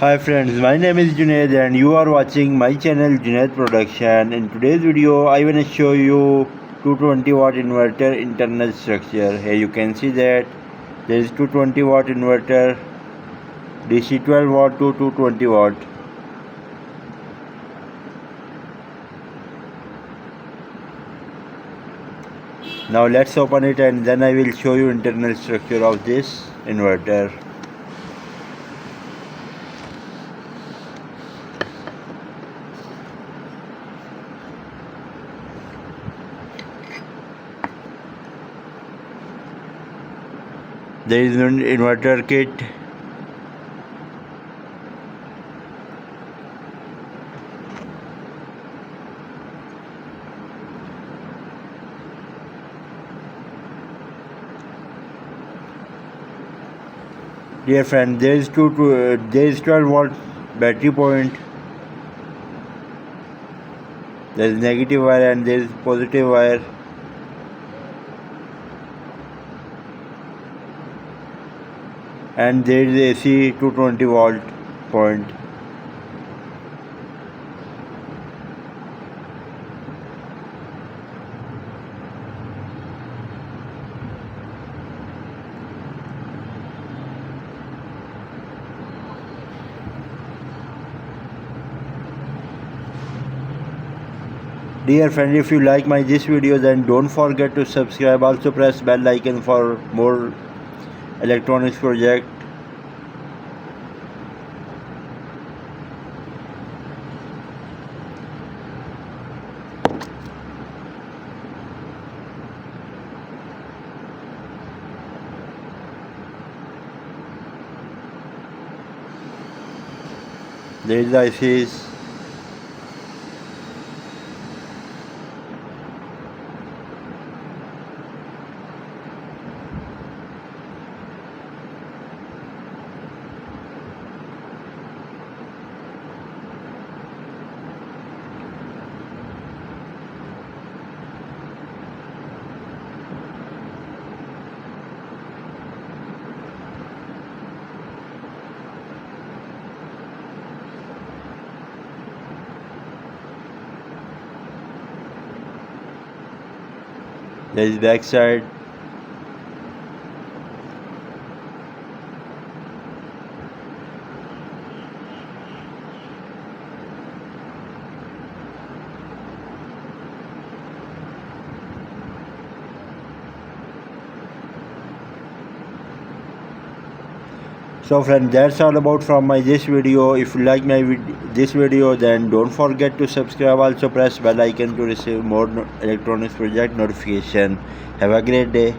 Hi friends, my name is Junaid and you are watching my channel Junaid Production. In today's video, I will show you 220 watt inverter internal structure. Here you can see that there is 220 watt inverter, DC 12 watt to 220 watt. Now let's open it and then I will show you internal structure of this inverter. There is an inverter kit. Dear friend, there is 12 volt battery point. There is negative wire and there is positive wire. And there is AC 220 volt point. Dear friend, if you like this video, then don't forget to subscribe. Also press bell icon for more electronics project. There is the ICs. There is back side. So friend, that's all about from this video. If you like this video, then don't forget to subscribe. Also press bell icon to receive more electronics project notification. Have a great day.